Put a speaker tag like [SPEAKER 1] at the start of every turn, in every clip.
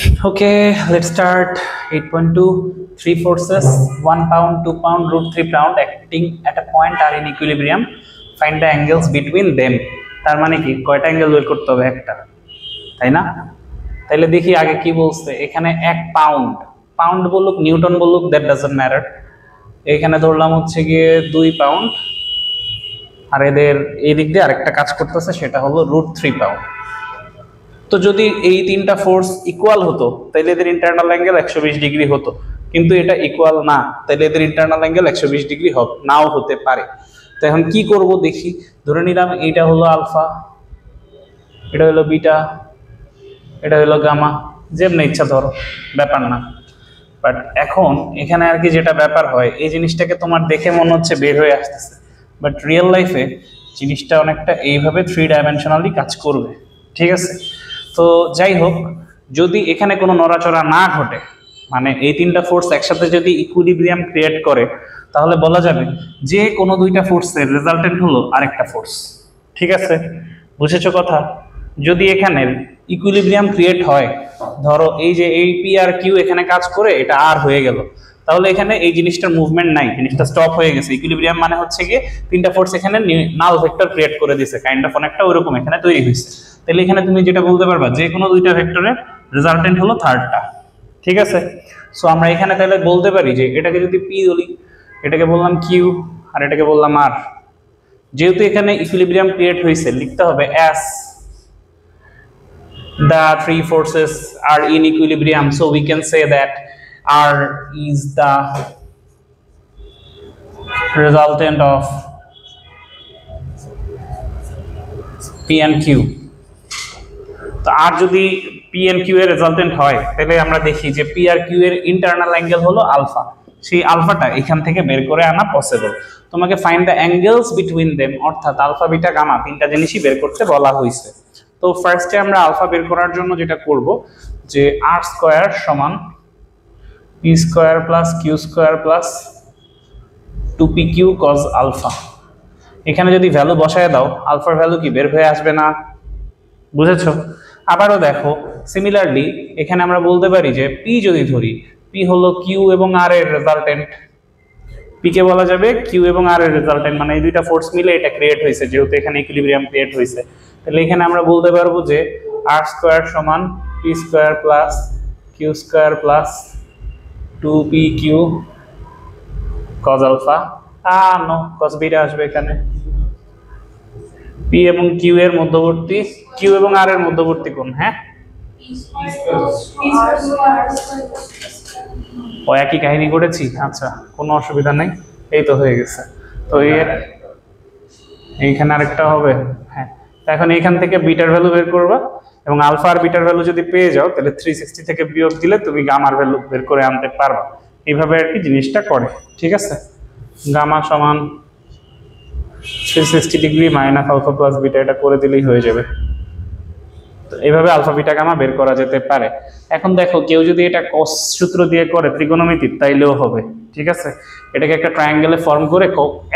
[SPEAKER 1] Okay, let's start. 8.2. Three forces, 1 pound, 2 pound, root 3 pound acting at a point are in equilibrium. Find the angles between them. তার মানে কি কয়টা angle বের করতে হবে? একটা, তাই না? তাহলে দেখি আগে কি বলছে। এখানে 1 পাউন্ড, পাউন্ড বলুক নিউটন বলুক, দ্যাট ডাজন্ট ম্যাটার। এখানে ধরলাম হচ্ছে গিয়ে 2 পাউন্ড, আর এদের এই দিক দিয়ে আরেকটা কাজ করতেছে, সেটা হলো রুট 3 পাউন্ড। তো যদি এই তিনটা ফোর্স ইকুয়াল হতো তাহলে এদের ইন্টারনাল অ্যাঙ্গেল 120 ডিগ্রি হতো, কিন্তু এটা ইকুয়াল না, তাহলে এদের ইন্টারনাল অ্যাঙ্গেল 120 ডিগ্রি হবে নাও হতে পারে। তো এখন কি করব দেখি। ধরে নিলাম এইটা হলো আলফা, এটা হলো বিটা, এটা হলো গামা, যেমনি ইচ্ছা ধরো, ব্যাপার না। বাট এখন এখানে আর কি যেটা ব্যাপার হয়, এই জিনিসটাকে তোমার দেখে মনে হচ্ছে বের হয়ে আসতেছে, বাট রিয়েল লাইফে জিনিসটা অনেকটা এইভাবে 3 ডাইমেনশনালি কাজ করবে, ঠিক আছে? তো যাই হোক, যদি এখানে কোনো নড়াচড়া না ঘটে, মানে এই তিনটা ফোর্স একসাথে যদি ইকুইলিব্রিয়াম ক্রিয়েট করে, তাহলে বলা যাবে যে কোনো দুইটা ফোর্সের রেজাল্টেন্ট হলো আরেকটা ফোর্স, ঠিক আছে? বুঝেছো কথা? যদি এখানে ইকুইলিব্রিয়াম ক্রিয়েট হয়, ধরো এই যে এই পি আর কিউ এখানে কাজ করে এটা আর হয়ে গেল, তাহলে এখানে এই জিনিসটার মুভমেন্ট নাই, জিনিসটা স্টপ হয়ে গেছে। ইকুইলিব্রিয়াম মানে হচ্ছে গিয়ে তিনটা ফোর্স এখানে নাল ভেক্টর ক্রিয়েট করে দিয়েছে, কাইন্ড অফ অনেকটা ওইরকম এখানে তৈরি হয়েছে। তাহলে এখানে তুমি যেটা বলতে পারবা যে কোনো দুইটা ভেক্টরের রেজাল্টেন্ট হলো থার্ডটা, ঠিক আছে? সো আমরা এখানে তাহলে বলতে পারি যে এটাকে যদি পি বলি, এটাকে বললাম কিউ, আর এটাকে বললাম আর। যেহেতু এখানে ইকুইলিব্রিয়াম ক্রিয়েট হয়েছে, লিখতে হবে S the three forces are in equilibrium, so we can say that R is the resultant of P and Q. তো আর যদি P and Q এর রেজাল্টেন্ট হয়, তাহলে আমরা দেখি যে P আর Q এর ইন্টারনাল অ্যাঙ্গেল হলো আলফা, সেই আলফাটা এখান থেকে বের করে আনা পসিবল। তোমাকে find the angles between them, অর্থাৎ আলফা বিটা গামা তিনটা জিনিসই বের করতে বলা হয়েছে। তো ফার্স্টে আমরা আলফা বের করার জন্য যেটা করব, যে আর স্কয়ার সমান P square plus Q square plus 2pq cos alpha. এখানে যদি ভ্যালু বসায় দাও, আলফার ভ্যালু কি বের হয়ে আসবে না? বুঝেছো? আবারও দেখো, সিমিলারলি এখানে আমরা বলতে পারি যে পি যদি ধরি, পি হলো কিউ এবং আর এর রেজাল্টেন্ট। পি কে বলা যাবে কিউ এবং আর এর রেজাল্টেন্ট, মানে এই দুইটা ফোর্স মিলে এটা ক্রিয়েট হয়েছে, যেহেতু এখানে ইকুইলিব্রিয়াম ক্রিয়েট হয়েছে। তাহলে এখানে আমরা বলতে পারবো যে আর স্কয়ার সমান P square plus Q square plus 2pq cos alpha. No, cos beta আসবে এখানে। পি এবং কিউ এর মধ্যবর্তী, কিউ এবং আর এর মধ্যবর্তী কোণ, হ্যাঁ ও একই কাহিনী করেছি, আচ্ছা কোনো অসুবিধা নেই, এই তো হয়ে গেছে। তো এর এইখানে আরেকটা হবে, হ্যাঁ। এখন এইখান থেকে বিটার ভ্যালু বের করবা, এবং আলফা আর বিটার ভ্যালু যদি পেয়ে যাও, তাহলে 360 থেকে বিয়োগ দিলে তুমি গামার ভ্যালু বের করে আনতে পারবা। এইভাবে আর কি জিনিসটা করে, ঠিক আছে? গামা সমান 360 degree minus alpha plus beta, এটা করে দিলেই হয়ে যাবে। তো এইভাবে আলফা বিটা গামা বের করা যেতে পারে। এখন দেখো, কেউ যদি এটা কস সূত্র দিয়ে করে ত্রিকোণমিতির, তাইলেও হবে, ঠিক আছে? এটাকে একটা ট্রায়াঙ্গেলে ফর্ম করে,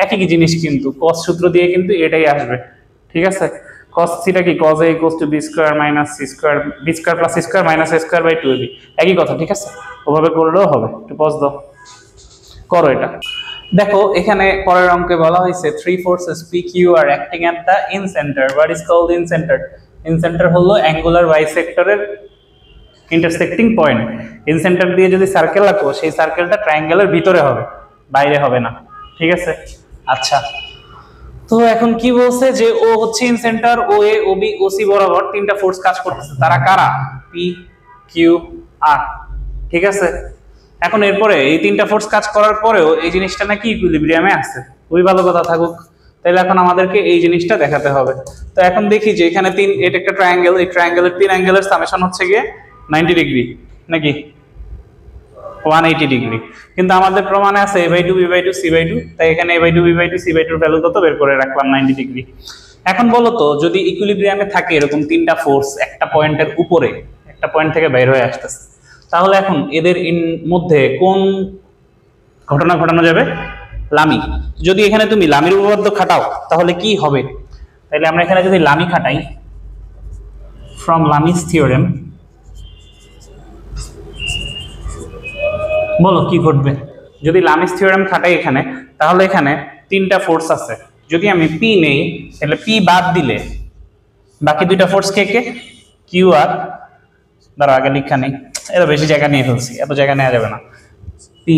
[SPEAKER 1] একই জিনিস কিন্তু কস সূত্র দিয়ে কিন্তু এটাই আসবে, ঠিক আছে? cos থিটা কি cos a equals to b square minus c square, b square plus c square minus a square by 2ab, একই কথা, ঠিক আছে? ওভাবে করলেও হবে। একটু পজ দাও, করো এটা। দেখো এখানে পরের অঙ্কে বলা হয়েছে three forces pq are acting at the incenter. What is called incenter? Incenter হলো অ্যাঙ্গুলার বাইসেক্টরের ইন্টারসেক্টিং পয়েন্ট। ইনসেন্টার দিয়ে যদি সার্কেল আঁকো, সেই সার্কেলটা ট্রায়াঙ্গেলের ভিতরে হবে, বাইরে হবে না, ঠিক আছে? আচ্ছা, তো এখন কি বলছে যে ও হচ্ছে ইনসেন্টার, ও এ ও বি ও সি বরাবর তিনটা ফোর্স কাজ করতেছে। তারা কারা? পি কিউ আর, ঠিক আছে? এখন এরপরে এই তিনটা ফোর্স কাজ করার পরেও এই জিনিসটা নাকি ইকুইলিব্রিয়ামে আছে, খুবই ভালো কথা থাকুক। তাহলে এখন আমাদেরকে এই জিনিসটা দেখাতে হবে। তো এখন দেখি যে এখানে এটা একটা ট্রায়াঙ্গেল, এই ট্রায়াঙ্গেলের তিন অ্যাঙ্গেলের সামেশন হচ্ছে গিয়ে 90 ডিগ্রি নাকি 180 ডিগ্রি, কিন্তু আমাদের প্রমাণে আছে a/2 b/2 c/2, তাই এখানে a/2 b/2 c/2 এর ভ্যালু কত বের করে রাখলাম 90 ডিগ্রি। এখন বলো তো, যদি ইকুইলিব্রিয়ামে থাকে এরকম তিনটা ফোর্স একটা পয়েন্টের উপরে, একটা পয়েন্ট থেকে বের হয়ে আসতেছে, তাহলে এখন এদের মধ্যে কোন ঘটনা ঘটানো যাবে? লামি। যদি এখানে তুমি লামির উপপাদ্য খাটাও, তাহলে কি হবে? তাহলে আমরা এখানে যদি লামি খাটাই, ফ্রম লামিস থিওরেম বলো কি ঘটবে যদি লামিস থিওরেম খাটাই এখানে, তাহলে এখানে তিনটা ফোর্স আছে, যদি আমি পি নেই তাহলে পি বাদ দিলে বাকি দুইটা ফোর্স কে কে, কিউ আর, ধরো আগে লিখা নেই, এত বেশি জায়গা নিয়ে ফেলছি, এত জায়গা নেওয়া যাবে না, পি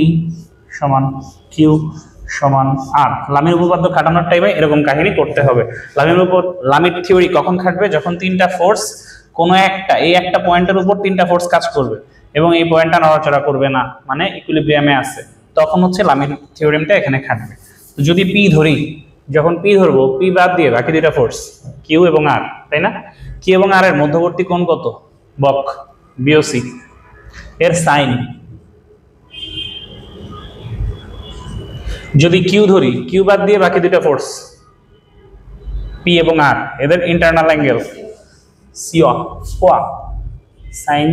[SPEAKER 1] সমান কিউ সমান আর। লামির উপপাদ্য খাটানোর টাইমে এরকম কাহিনী করতে হবে। লামির থিওরি কখন খাটবে, যখন তিনটা ফোর্স কোনো একটা, এই একটা পয়েন্টের উপর তিনটা ফোর্স কাজ করবে এবং এই পয়েন্টটা নড়াচড়া করবে না, মানে ইকুইলিব্রিয়ামে আছে, তখন হচ্ছে লামির থিওরেমটা এখানে খাটবে। তো যদি পি ধরি, যখন পি ধরবো, পি বাদ দিয়ে বাকি দুইটা ফোর্স কিউ এবং আর, তাই না? কিউ এবং আর এর মধ্যবর্তী কোণ কত? বক, বিওসি। এর সাইন, যদি কিউ ধরি, কিউ বাদ দিয়ে বাকি দুইটা ফোর্স পি এবং আর, এদের ইন্টারনাল অ্যাঙ্গেল সিও কোয়া, সাইন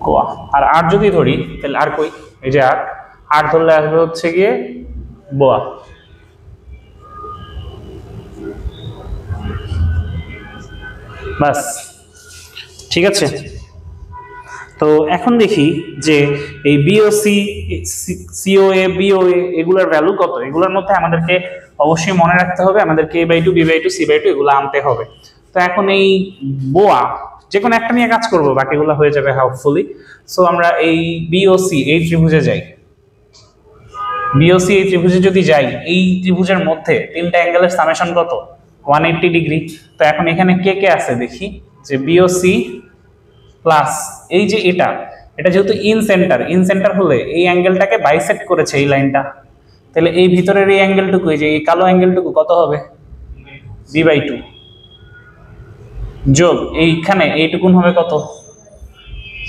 [SPEAKER 1] কোয়া। আর আর যদি ধরি তাহলে আর কই, এই যে আর, আর ধরলে আসবে হচ্ছে গিয়ে বোয়া। বাস, ঠিক আছে। তো এখন দেখি যে এই বিওসি, সিওএ, বিওএ এগুলোর ভ্যালু কত। এগুলোর মধ্যে আমাদেরকে অবশ্যই মনে রাখতে হবে, আমাদেরকে a/2, b/2, c/2 এগুলো আনতে হবে। তো এখন এই বোয়া যে কোনো একটা নিয়ে কাজ করব, বাকিগুলো হয়ে যাবে হোপফুলি। সো আমরা এই বিওসি এই ত্রিভুজে যাই, বিওসি এই ত্রিভুজে যদি যাই, এই ত্রিভুজের মধ্যে তিনটা অ্যাঙ্গেলের সামেশন কত? 180 ডিগ্রি। তো এখন এখানে কে কে আছে দেখি, যে বিওসি প্লাস এই যে এটা, এটা যেহেতু ইন সেন্টার হলে এই অ্যাঙ্গেলটাকে বাইসেক্ট করেছে এই লাইনটা, তাহলে এই ভিতরের এই অ্যাঙ্গেলটুকু, এই যে এই কালো অ্যাঙ্গেলটুকু কত হবে? b/2 যোগ এইখানে এইটুকুন হবে কত?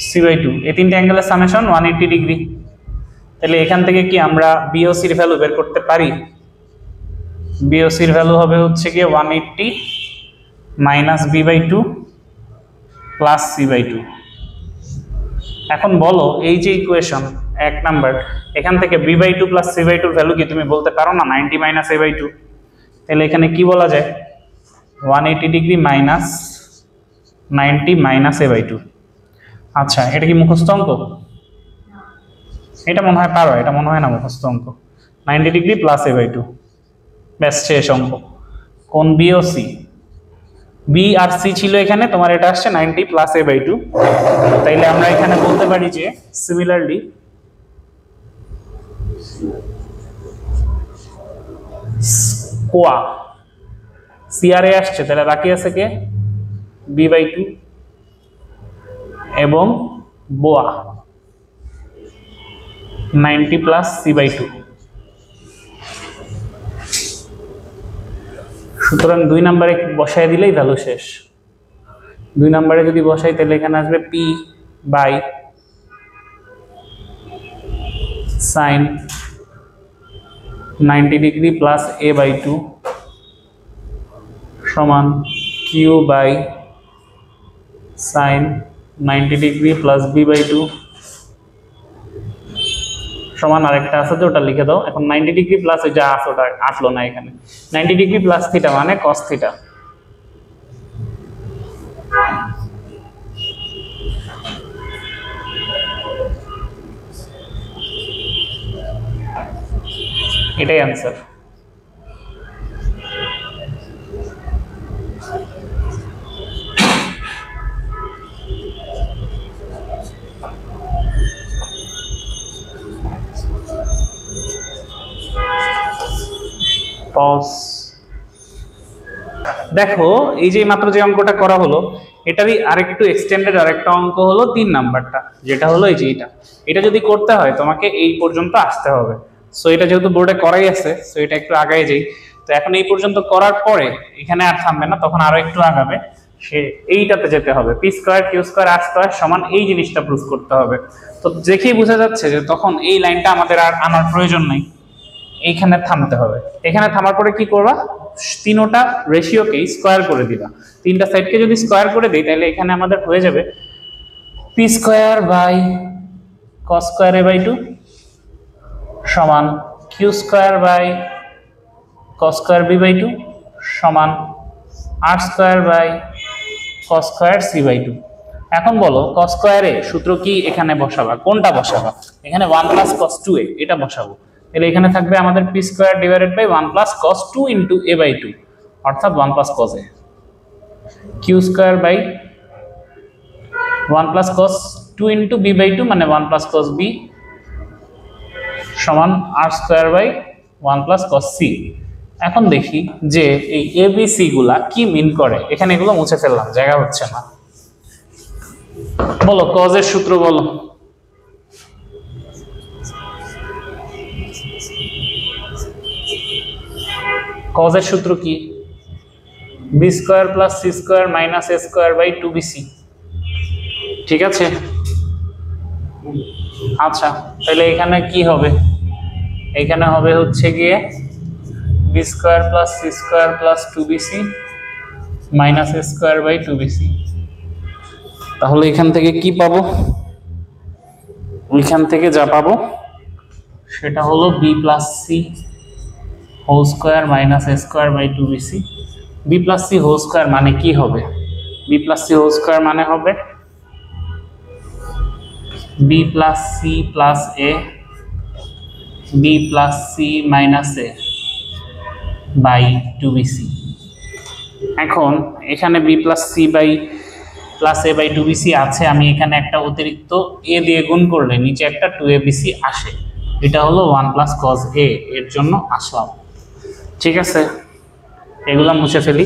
[SPEAKER 1] c/2। এই তিনটে অ্যাঙ্গেলের সামেশন 180 ডিগ্রি। তাহলে এখান থেকে কি আমরা বিওসির ভ্যালু বের করতে পারি? বিওসির ভ্যালু হবে হচ্ছে গিয়ে 180 মাইনাস b/2 প্লাস c/2। এখন বলো এই যে ইকুয়েশন 1 নাম্বার, এখান থেকে b/2 প্লাস c/2 ভ্যালু কি তুমি বলতে পারো না 90 মাইনাস a/2? তাহলে এখানে কি বলা যায়? 180 ডিগ্রি মাইনাস 90 মাইনাস a/2। আচ্ছা, এটা কি মুখস্থ অঙ্ক? এটা মনে হয় পারো, এটা মনে হয় না মুখস্থ অঙ্ক। 90 ডিগ্রি প্লাস a/2, ব্যাস শেষ অঙ্ক। কোন বিওসি, বি আর সি ছিল এখানে, তোমার এটা আসছে 90 প্লাস a/2। তাইলে আমরা এখানে বলতে পারি যে সিমিলারলি কোয়া, সি আর এ আসছে, তাহলে বাকি আছে কে? b/2 এবং বোয়া 90 প্লাস c/2। সুতরাং 2 নম্বরে বসায় দিলেই ভ্যালু শেষ। 2 নম্বরে যদি বসাই তাহলে এখানে আসবে p by sine 90 degree plus a/2 সমান q by sine 90 degree plus b/2 সমান আরেকটা আছে, ওটা লিখে দাও। এখন 90 ডিগ্রি প্লাস ওই যা আছে ওটা আসলো না এখানে, 90 ডিগ্রি প্লাস থিটা মানে cos থিটা। এটাই অ্যান্সার। দেখো এই যে মাত্র যে অঙ্কটা করা হলো, এটারই আরেকটু এক্সটেন্ডেড আরেকটা অঙ্ক হলো 3 নাম্বারটা, যেটা হলো এই যে এটা যদি করতে হয় তোমাকে এই পর্যন্ত আসতে হবে। সো এটা যেহেতু বোর্ডে করাই আছে, সো এটা একটু আগায় যাই। তো এখন এই পর্যন্ত করার পরে এখানে আর থামবে না, তখন আরো একটু আগাবে, সে এইটাতে যেতে হবে, পি স্কোয়ার কিউ স্কোয়ার আর স্কোয়ার সমান এই জিনিসটা প্রুফ করতে হবে। তো দেখেই বোঝা যাচ্ছে যে তখন এই লাইনটা আমাদের আর আনার প্রয়োজন নেই, এইখানে থামতে হবে। এখানে থামার পরে কি করবা? তিনোটা রেশিওকে স্কোয়ার করে দিবা। তিনটা সাইডকে যদি স্কোয়ার করে দিই তাহলে এখানে আমাদের হয়ে যাবে P square by cos square a/2 সমান Q square by cos square b/2 সমান R square by cos square c/2। এখন বলো cos স্কয়ারে সূত্র কি এখানে বসাবা, কোনটা বসাবা? এখানে 1 + cos 2a এটা বসাবো। তাহলে এখানে থাকবে আমাদের p² / 1 + cos 2 * a/2 অর্থাৎ 1 + cos a, q² / 1 + cos 2 * b/2 মানে 1 + cos b সমান r² / 1 + cos c। এখন দেখি যে এই a b c গুলা কি মিন করে। এখানে এগুলো মুছে ফেললাম, জায়গা হচ্ছে না। বলো cos এর সূত্র বলো। cos এর সূত্র কি? b² + c² - a² / 2bc। ঠিক আছে, আচ্ছা তাহলে এখানে কি হবে? এখানে হবে হচ্ছে গিয়ে b² + c² + 2bc - a² / 2bc। তাহলে এখান থেকে কি পাবো? ওইখান থেকে যা পাবো সেটা হলো b + c² - a² / 2bc। b + c² মানে কি হবে? b + c² মানে হবে b + c + a b + c - a by 2bc। এখন এখানে b + c + a by 2bc আছে, আমি এখানে একটা অতিরিক্ত a দিয়ে গুণ করলে নিচে একটা 2abc আসে, এটা হলো 1 + cos a এর জন্য আসলাম। ঠিক আছে, এগুলা মুছে ফেলি।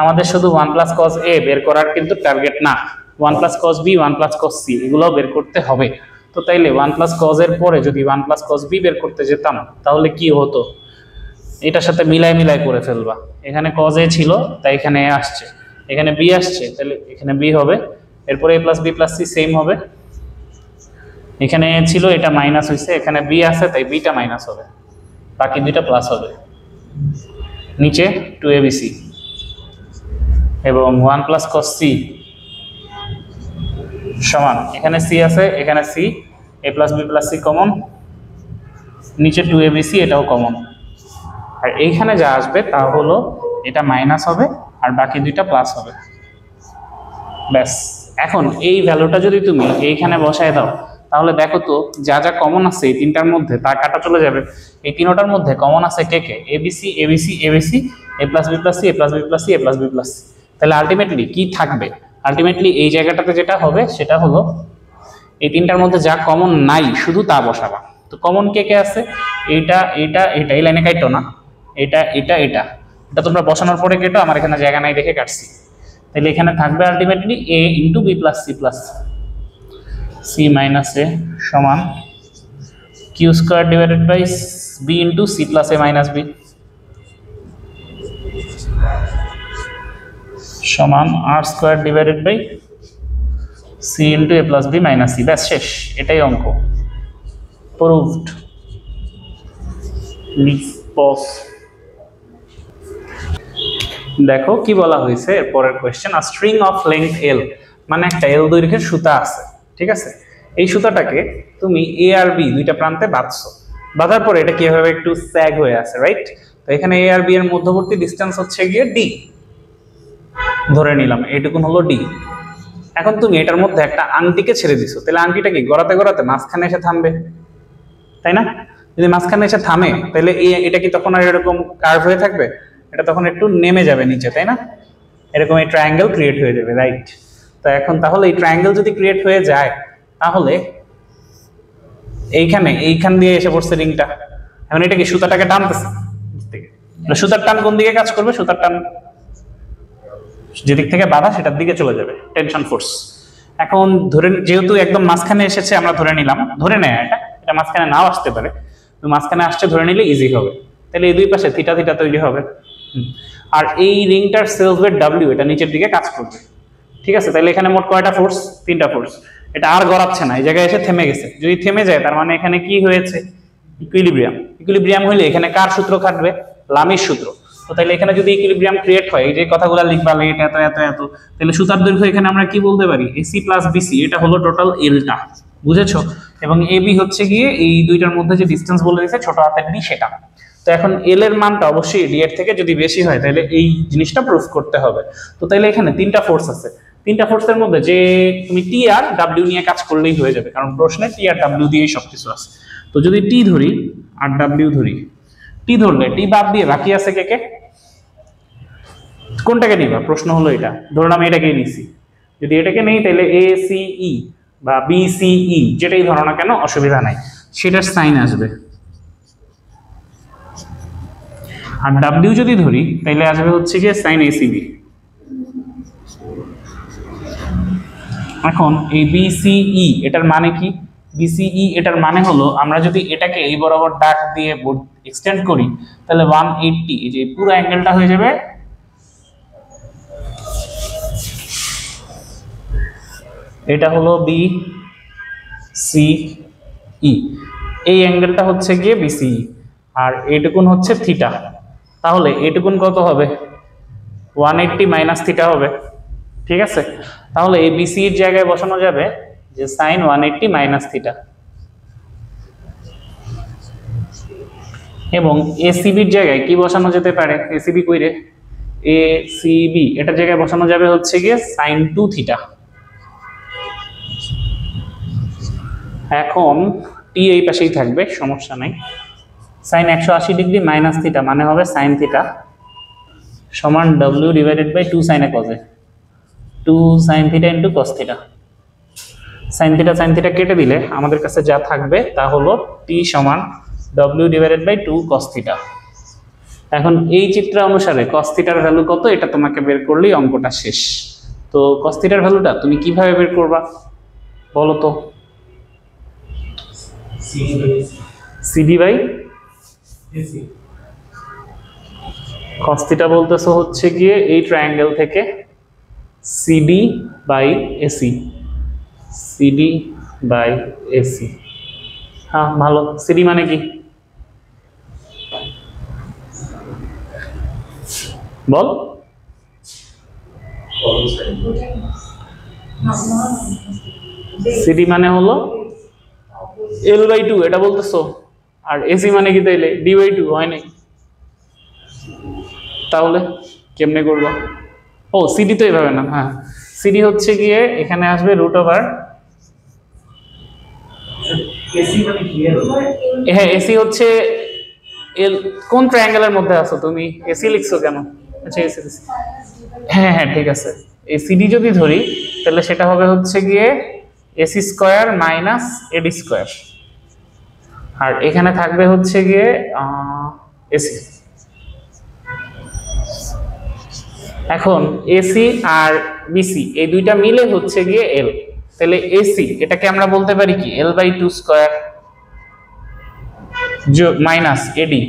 [SPEAKER 1] আমাদের শুধু 1 + cos a বের করার কিন্তু টার্গেট না, 1 + cos b 1 + cos c এগুলোও বের করতে হবে। তো তাইলে 1 + cos এর পরে যদি 1 + cos b বের করতে যেতাম তাহলে কি হতো? এটার সাথে মিলাই করে ফেলবা। এখানে cos a ছিল তাই এখানে a আসছে, এখানে b আসছে তাহলে এখানে b হবে, এরপরে a + b + c সেম হবে। এখানে a ছিল এটা মাইনাস হইছে, এখানে b আছে তাই bটা মাইনাস হবে, বাকি দুইটা প্লাস হবে। নিচে 2abc এবং 1 + cos c সমান এখানে c আছে, এখানে c, a + b + c common, নিচে 2abc এটাও কমন। আর এইখানে যা আসবে তা হলো এটা মাইনাস হবে আর বাকি দুইটা প্লাস হবে। ব্যাস, এখন এই ভ্যালুটা যদি তুমি এইখানে বসায় দাও তাহলে দেখো তো যা যা কমন আছে এই তিনটার মধ্যে তা কাটা চলে যাবে। এই তিনটার মধ্যে কমন আছে কে কে? abc abc abc, a + b + c, a + b + c, a + b + c। তাহলে আলটিমেটলি কি থাকবে? আলটিমেটলি এই জায়গাটাতে যেটা হবে সেটা হলো এই তিনটার মধ্যে যা কমন নাই শুধু তা বসাবা। তো কমন কে কে আছে? এইটা এইটা এইটা, এই লাইনে কাটো না, এটা এটা এটা এটা তোমরা বসানোর পরে কেটো, আমার এখানে জায়গা নাই দেখে কাটছি। তাহলে এখানে থাকবে ultimately a * b + c + c - a সমান q² / b * c + a - b সমান r² / c * a + b - c। ব্যাস শেষ, এটাই অঙ্ক। প্রুভড। দেখো কি বলা হয়েছে এরপরের question, a string of length l মানে একটা l দৈর্ঘ্যের সুতা আছে। ঠিক আছে, এই সুতাটাকে তুমি a আর b দুইটা প্রান্তে বাঁধছো, বাঁধার পরে এটা কি হবে? একটু স্যাগ হয়ে আছে, রাইট? তো এখানে a আর b এর মধ্যবর্তী ডিসটেন্স হচ্ছে গিয়ে d, ধরে নিলাম এইটুকুন হলো d। এখন তুমি এটার মধ্যে একটা আংটিকে ছেড়ে দিছো, তাহলে আংটিটা কি গড়াতে গড়াতে মাঝখানে এসে থামবে, তাই না? যদি মাঝখানে এসে থামে তাহলে এটা কি তখন আর এরকম কার্ভ হয়ে থাকবে? এটা তখন একটু নেমে যাবে নিচে, তাই না? এরকম এই ট্রায়াঙ্গেল ক্রিয়েট হয়ে যাবে, রাইট? তো এখন তাহলে এই ট্রায়াঙ্গেল যদি ক্রিয়েট হয়ে যায় তাহলে এইখান দিয়ে এসে পড়ছে রিংটা। এখন এটা কি সুতাটাকে টানতেছে, সুতার টান কোন দিকে কাজ করবে? সুতার টান যেদিক থেকে বাধা সেটার দিকে চলে যাবে, টেনশন ফোর্স। এখন ধরে যেহেতু একদম মাঝখানে এসেছে আমরা ধরে নিলাম, ধরে নেয় এটা মাঝখানে নাও আসতে পারে, তো মাঝখানে আসছে ধরে নিলে ইজি হবে। তাহলে এই দুই পাশে থিটা থিটা তৈরি হবে। আর এই রিংটার সেলফ ওয়েট W এটা নিচের দিকে কাজ করবে। ঠিক আছে, তাহলে এখানে মোট কয়টা ফোর্স? তিনটা ফোর্স। এটা আর গড়াচ্ছে না, এই জায়গায় এসে থেমে গেছে। যদি থেমে যায় তার মানে এখানে কি হয়েছে? ইকুইলিব্রিয়াম। ইকুইলিব্রিয়াম হইলে এখানে কার সূত্র খাটবে? লামির সূত্র। তো তাহলে এখানে যদি ইকুইলিব্রিয়াম ক্রিয়েট হয়, এই যে কথাগুলো লিখবা এটা এত এত এত, তাহলে সুতার দৈর্ঘ্য এখানে আমরা কি বলতে পারি? AC + BC, এটা হলো টোটাল এলটা, বুঝেছো? এবং AB হচ্ছে গিয়ে এই দুইটার মধ্যে যে ডিসটেন্স বলে দিয়েছে ছোট হাতের d সেটা। তো এখন এল এর মানটা অবশ্যই ডি এর থেকে যদি বেশি হয় তাহলে এই জিনিসটা প্রুফ করতে হবে। তো তাইলে এখানে তিনটা ফোর্স আছে, তিনটা ফোর্সের মধ্যে যে তুমি টি আর ডাব্লিউ নিয়ে কাজ করলেই হয়ে যাবে, কারণ প্রশ্নে টি আর ডাব্লিউ দিয়েই সবকিছু আছে। তো যদি টি ধরি আর ডাব্লিউ ধরি, টি ধরলে টি বাদ দিয়ে বাকি আছে কে কে, কোনটাকে নিবা প্রশ্ন হলো এটা। ধরলাম এটাকে নিছি, যদি এটাকে নেই তাহলে এ সি ই বা বি সি ই যেটাই ধরো না কেন অসুবিধা নাই, সেটার সাইন আসবে। আর ডাব্লিউ যদি ধরি তাহলে আসবে হচ্ছে গিয়ে সাইন এসিবি। এখন এই বিসিই এটার মানে কি, বিসিই এটার মানে হলো আমরা যদি এটাকে এই বরাবর দাগ দিয়ে এক্সটেন্ড করি তাহলে 180, এই যে পুরো অ্যাঙ্গেলটা হয়ে যাবে এটা হলো বি সি ই, এই অ্যাঙ্গেলটা হচ্ছে গিয়ে বিসিই, আর এইটুকুন হচ্ছে থিটা। তাহলে এইটুকুন কত হবে 180 মাইনাস থিটা হবে, ঠিক আছে। তাহলে এই বিসি এর জায়গায় বসানো যাবে যে সাইন 180 মাইনাস থিটা, এবং এসিবির জায়গায় কি বসানো যেতে পারে, এসিবি কইরে এসিবি এটার জায়গায় বসানো যাবে হচ্ছে গিয়ে সাইন 2 থিটা। এখন টি এই পাশেই থাকবে, সমস্যা নাই। সাইন 180 ডিগ্রি মাইনাস থিটা মানে হবে সাইন থিটা সমান ডব্লিউ ডিভাইডেড বাই 2 সাইন কজে, 2 sine theta into cos theta. Sine theta কেটে দিলে আমাদের কাছে যা থাকবে তা হলো টি সমান W divided by 2 cos theta. এখন এই চিত্র অনুসারে কস থিটার ভ্যালু কত এটা তোমাকে বের করলেই অঙ্কটা শেষ। তো কস থিটার ভ্যালুটা তুমি কিভাবে বের করবা বলো তো? CD by AC. Cos theta বলতেছো হচ্ছে গিয়ে এই ট্রায়াঙ্গেল থেকে CD by AC, CD by AC. হ্যাঁ ভালো, সিডি মানে কি বল? সিডি মানে হলো L/2 এটা বলতেছো, আর এসি মানে কি তাইলে D/2 হয় নাই? তাহলে কেমনে করবো? ও সিডি তো এইভাবে না, হ্যাঁ সিডি হচ্ছে গিয়ে এখানে আসবে √ হ্যাঁ এসি হচ্ছে এল। কোন ট্রায়াঙ্গেলের মধ্যে আছো তুমি, এসি লিখছো কেন? আচ্ছা এসি, হ্যাঁ হ্যাঁ ঠিক আছে। এই সিডি যদি ধরি তাহলে সেটা হবে হচ্ছে গিয়ে AC square minus AD square, আর এখানে থাকবে হচ্ছে গিয়ে এসি। এখন এসি আর বিসি এই দুইটা মিলে হচ্ছে গিয়ে এল, তাহলে এসি এটাকে আমরা বলতে পারি কি L/2 স্কয়ার মাইনাস এডি,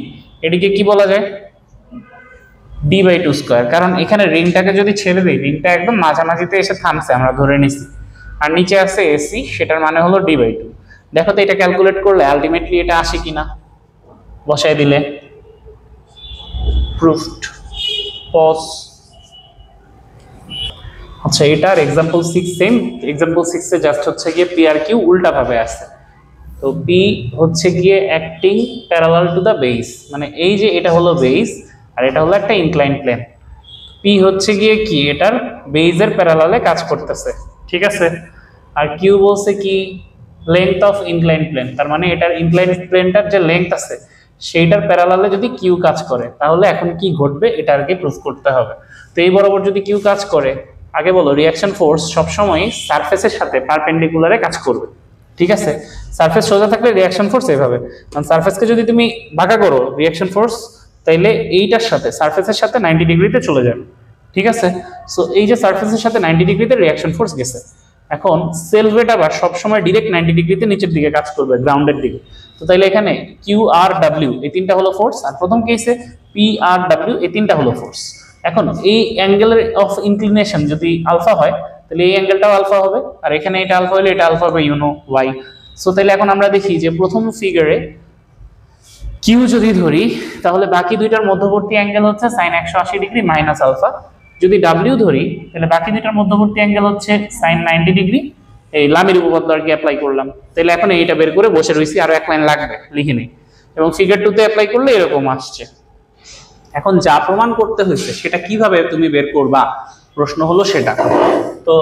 [SPEAKER 1] এডিকে কি বলা যায় D/2 স্কয়ার, কারণ এখানে রিংটাকে যদি ছেড়ে দেই রিংটা একদম মাঝামাঝিতে এসে থামছে আমরা ধরে নিছি, আর নিচে আছে এসি সেটার মানে হলো D/2। দেখো তো এটা ক্যালকুলেট করলে আলটিমেটলি এটা আসে কিনা, বসায় দিলে প্রুফড পজ। আচ্ছা এটার एग्जांपल 6 সেম, एग्जांपल 6 এ জাস্ট হচ্ছে গিয়ে পি আর কিউ উল্টা ভাবে আসছে। তো পি হচ্ছে গিয়ে acting parallel to the base, মানে এই যে এটা হলো বেস আর এটা হলো একটা ইনক্লাইন প্লেন, পি হচ্ছে গিয়ে কি এটার বেজের প্যারালালে কাজ করতেছে, ঠিক আছে। আর কিউ বলছে কি লেংথ অফ ইনক্লাইন প্লেন, তার মানে এটার ইনক্লাইন প্লেনটার যে লেংথ আছে সেইটার প্যারালালে যদি কিউ কাজ করে তাহলে এখন কি ঘটবে এটা আর কি প্রুফ করতে হবে। তো এই বরাবর যদি কিউ কাজ করে, আগে বলো রিঅ্যাকশন ফোর্স সবসময় সারফেসের সাথে পারপেন্ডিকুলারে কাজ করবে, ঠিক আছে। সারফেস সোজা থাকলে রিঅ্যাকশন ফোর্স এইভাবে, কারণ সারফেসকে যদি তুমি বাঁকা করো রিঅ্যাকশন ফোর্স তাইলে এইটার সাথে সারফেসের সাথে 90 ডিগ্রিতে চলে যাবে, ঠিক আছে। সো এই যে সারফেসের সাথে 90 ডিগ্রিতে রিঅ্যাকশন ফোর্স গেছে, এখন সেলফ ওয়েট আবার সবসময় ডিরেক্ট 90 ডিগ্রিতে নিচের দিকে কাজ করবে গ্রাউন্ডের দিকে। তো তাইলে এখানে কিউ আর ডাব্লিউ এই তিনটা হলো ফোর্স, আর প্রথম কেসে পি আর ডাব্লিউ এই তিনটা হলো ফোর্স। এখন এই অ্যাঙ্গেলের অফ ইনক্লিনেশন যদি আলফা হয় তাহলে এই অ্যাঙ্গেলটাও আলফা হবে, আর এখানে এটা আলফা হলে এটা আলফা হবে ইউনো ওয়াই। সো তাহলে এখন আমরা দেখি যে প্রথম ফিগারে কিউ যদি ধরি তাহলে বাকি দুইটার মধ্যবর্তী অ্যাঙ্গেল হচ্ছে সাইন 180 ডিগ্রি মাইনাস আলফা। যদি ডাব্লিউ ধরি তাহলে বাকি দুইটার মধ্যবর্তী অ্যাঙ্গেল হচ্ছে সাইন 90 ডিগ্রি, এই লামির উপপাদ্য আর কি অ্যাপ্লাই করলাম। তাহলে এখন এইটা বের করে বসে রইছি, আরো এক লাইন লাগবে লিখে নেই। এবং ফিগার 2 তে অ্যাপ্লাই করলে এরকম আসছে। এখন যা প্রমাণ করতে হয়েছে সেটা কিভাবে তুমি বের করবা, প্রশ্ন হলো সেটা। তো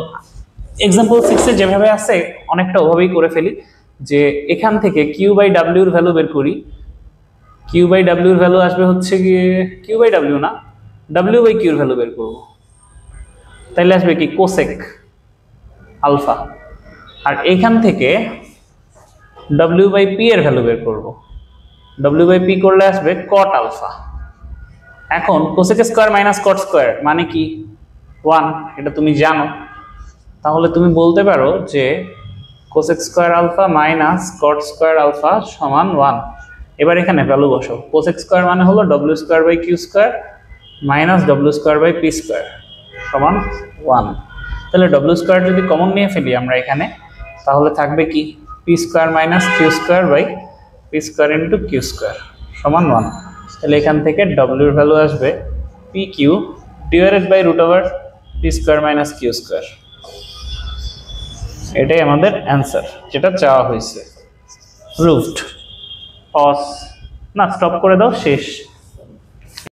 [SPEAKER 1] এক্সাম্পল 6 এ যেভাবে আছে অনেকটা ওভাবেই করে ফেলি, যে এখান থেকে কিউ বাই ডাব্লিউ এর ভ্যালু বের করি। কিউ বাই ডাব্লিউ এর ভ্যালু আসবে হচ্ছে গিয়ে, কিউ বাই ডাব্লিউ না, ডাব্লিউ বাই কিউ এর ভ্যালু বের করব, তাইলে আসবে কি কোসেক আলফা। আর এখান থেকে ডাব্লিউ বাই পি এর ভ্যালু বের করব, ডাব্লিউ বাই পি করলে আসবে কট আলফা। এখন cosec square minus cot square মানে কি 1, এটা তুমি জানো, তাহলে তুমি বলতে পারো যে cosec square alpha minus cot square alpha সমান 1। এবার এখানে ভ্যালু বসাও, কোসেক স্কয়ার মানে হলো W square by Q square minus W square by P square সমান 1। তাহলে ডব্লিউ স্কয়ার যদি কমন নিয়ে ফেলি আমরা এখানে, তাহলে থাকবে কি P square minus Q square by P square into Q square সমান 1। তাহলে এখান থেকে ডব্লিউ এর ভ্যালু আসবে P Q divided by root over P square minus Q square. এটাই আমাদের অ্যান্সার যেটা চাওয়া হয়েছে। প্রুভড। পজ, না স্টপ করে দাও, শেষ।